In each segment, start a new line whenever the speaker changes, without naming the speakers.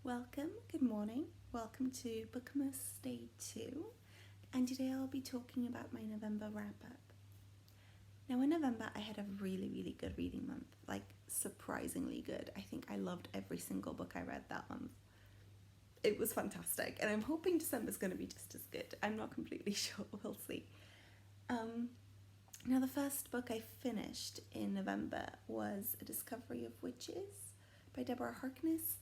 Welcome, good morning, welcome to Bookmas Day 2, and today I'll be talking about my November wrap-up. Now in November I had a really good reading month, like surprisingly good. I think I loved every single book I read that month. It was fantastic, and I'm hoping December's going to be just as good. I'm not completely sure, we'll see. Now the first book I finished in November was A Discovery of Witches by Deborah Harkness.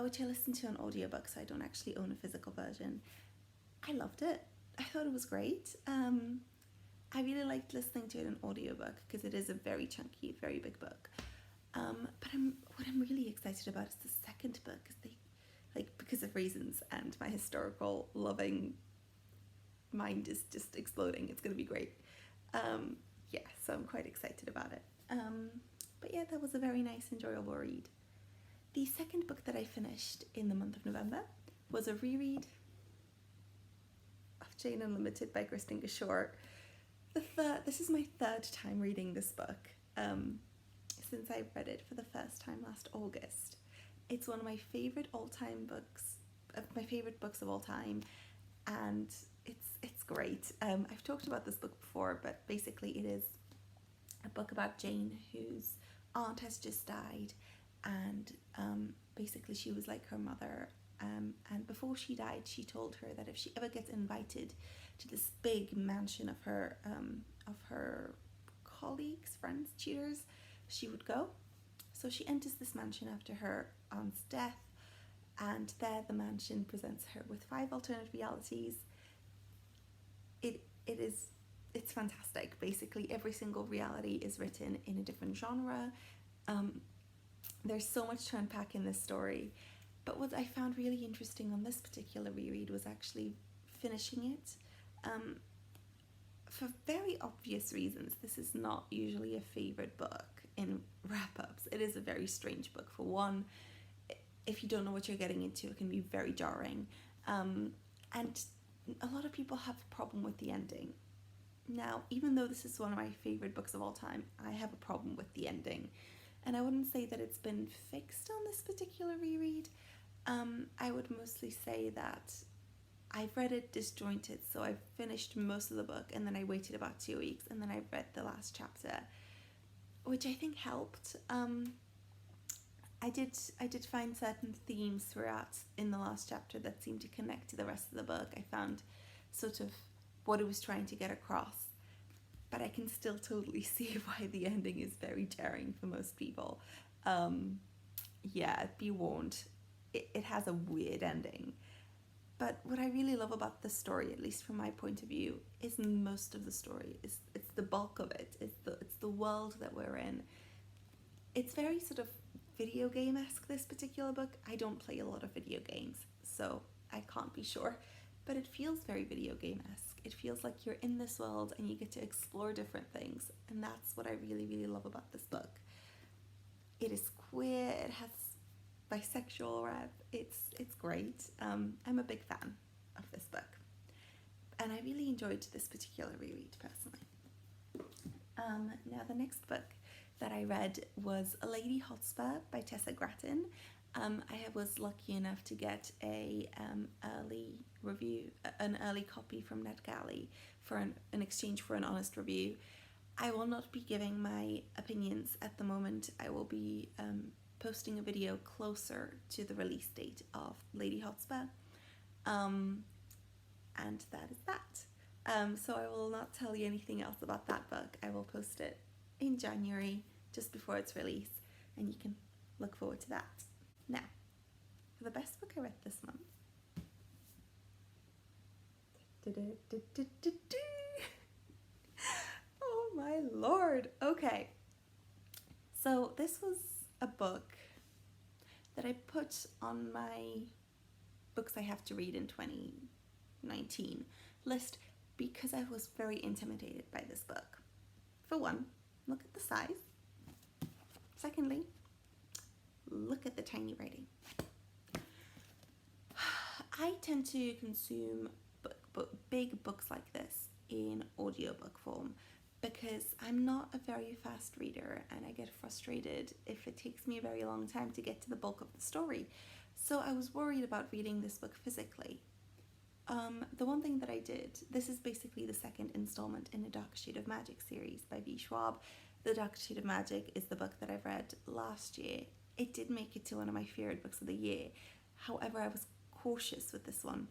Which I listened to on audiobook, so I don't actually own a physical version. I loved it. I thought it was great. I really liked listening to it on audiobook because it is a very chunky, very big book. But what I'm really excited about is the second book, because of reasons, and my historical loving mind is just exploding. It's going to be great. So I'm quite excited about it. But yeah, that was a very nice, enjoyable read. The second book that I finished in the month of November was a reread of Jaden Limited by Christine Gashore. This is my third time reading this book since I read it for the first time last August. It's one of my favourite all-time books, my favourite books of all time, and it's great. I've talked about this book before, but basically it is a book about Jane, whose aunt has just died, and basically she was like her mother, and before she died she told her that if she ever gets invited to this big mansion of her colleagues, friends, tutors, she would go. So she enters this mansion after her aunt's death, and there the mansion presents her with 5 alternate realities. It's fantastic. Basically every single reality is written in a different genre. There's so much to unpack in this story, but what I found really interesting on this particular reread was actually finishing it. For very obvious reasons, this is not usually a favourite book in wrap-ups. It is a very strange book. For one, if you don't know what you're getting into, it can be very jarring. And a lot of people have a problem with the ending. Now, even though this is one of my favourite books of all time, I have a problem with the ending. And I wouldn't say that it's been fixed on this particular reread. I would mostly say that I've read it disjointed, so I've finished most of the book and then I waited about 2 weeks and then I read the last chapter, which I think helped. I did find certain themes throughout in the last chapter that seemed to connect to the rest of the book. I found sort of what it was trying to get across. But I can still totally see why the ending is very jarring for most people. Be warned, it has a weird ending. But what I really love about the story, at least from my point of view, is most of the story. It's the bulk of it. It's the world that we're in. It's very sort of video game-esque, this particular book. I don't play a lot of video games, so I can't be sure. But it feels very video game-esque. It feels like you're in this world and you get to explore different things, and that's what I really love about this book. It is queer, it has bisexual rep, it's great. I'm a big fan of this book, and I really enjoyed this particular reread personally. Now the next book that I read was A Lady Hotspur by Tessa Gratton. I was lucky enough to get an early copy from NetGalley in exchange for an honest review. I will not be giving my opinions at the moment. I will be posting a video closer to the release date of Lady Hotspur, and that is that. So I will not tell you anything else about that book. I will post it in January, just before its release, and you can look forward to that. Now, for the best book I read this month. Oh my lord. Okay. So this was a book that I put on my books I have to read in 2019 list because I was very intimidated by this book. For one, look at the size. Secondly, look at the tiny writing. I tend to consume big books like this in audiobook form because I'm not a very fast reader and I get frustrated if it takes me a very long time to get to the bulk of the story. So I was worried about reading this book physically. The one thing that I did, this is basically the second installment in the Dark Shade of Magic series by V. Schwab. The Dark Shade of Magic is the book that I've read last year. It did make it to one of my favourite books of the year. However, I was cautious with this one.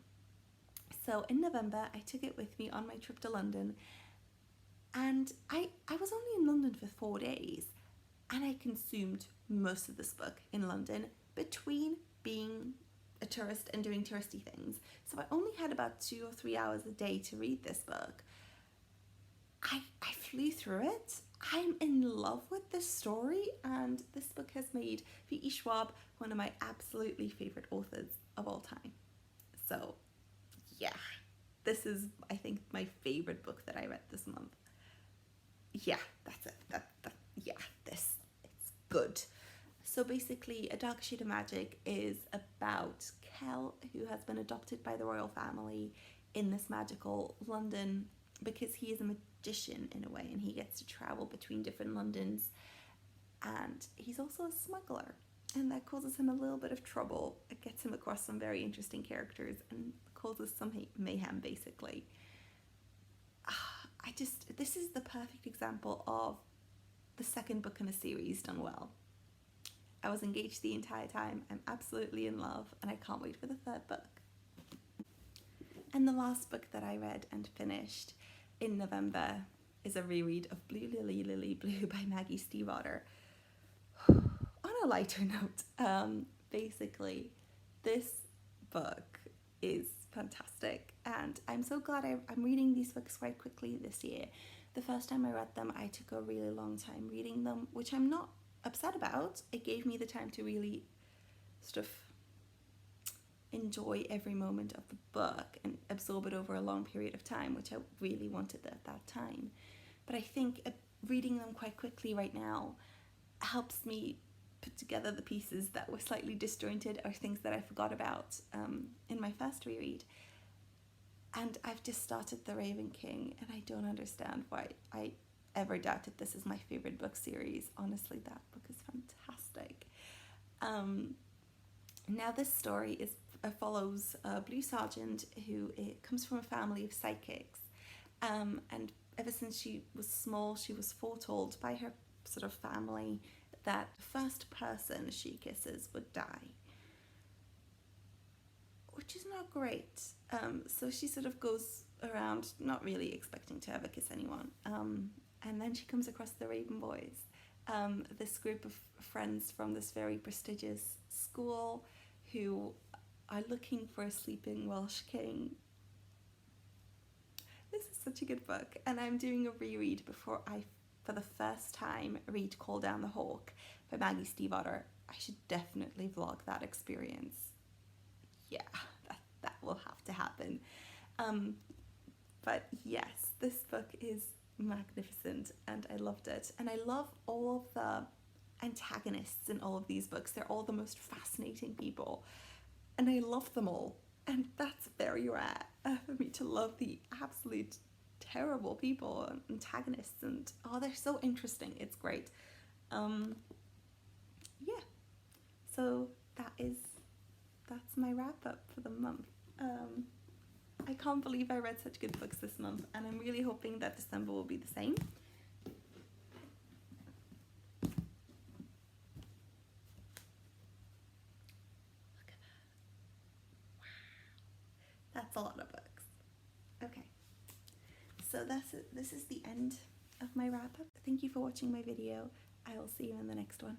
So in November, I took it with me on my trip to London, and I was only in London for 4 days, and I consumed most of this book in London between being a tourist and doing touristy things. So I only had about 2 or 3 hours a day to read this book. I flew through it. I'm in love with this story, and this book has made V.E. Schwab one of my absolutely favourite authors of all time. So yeah, this is, I think, my favourite book that I read this month. Yeah, that's it. It's good. So basically, A Dark Shade of Magic is about Kel, who has been adopted by the royal family in this magical London because he is a magician in a way, and he gets to travel between different Londons, and he's also a smuggler, and that causes him a little bit of trouble. It gets him across some very interesting characters and causes some mayhem, basically. This is the perfect example of the second book in a series done well. I was engaged the entire time. I'm absolutely in love, and I can't wait for the third book. And the last book that I read and finished in November is a reread of Blue Lily, Lily Blue by Maggie Stiefvater. On a lighter note, basically, this book is fantastic, and I'm so glad I'm reading these books quite quickly this year. The first time I read them, I took a really long time reading them, which I'm not upset about. It gave me the time to really sort of enjoy every moment of the book and absorb it over a long period of time, which I really wanted at that time. But I think reading them quite quickly right now helps me put together the pieces that were slightly disjointed or things that I forgot about in my first reread. And I've just started The Raven King, and I don't understand why I ever doubted this is my favourite book series. Honestly, that book is fantastic. Now this story follows a Blue Sergeant who comes from a family of psychics, and ever since she was small, she was foretold by her sort of family that the first person she kisses would die, which is not great. So she sort of goes around not really expecting to ever kiss anyone. And then she comes across the Raven Boys, this group of friends from this very prestigious school who are looking for a sleeping Welsh king. This is such a good book, and I'm doing a reread before I, for the first time, read Call Down the Hawk by Maggie Stiefvater. I should definitely vlog that experience. Yeah, that will have to happen. But yes, this book is magnificent, and I loved it. And I love all of the antagonists in all of these books. They're all the most fascinating people, and I love them all. And that's very rare for me to love the absolute terrible people and antagonists, and they're so interesting. It's great. Yeah, so that's my wrap up for the month. I can't believe I read such good books this month, and I'm really hoping that December will be the same. Look at that. Wow. That's a lot of books. Okay. So that's it. This is the end of my wrap up. Thank you for watching my video. I will see you in the next one.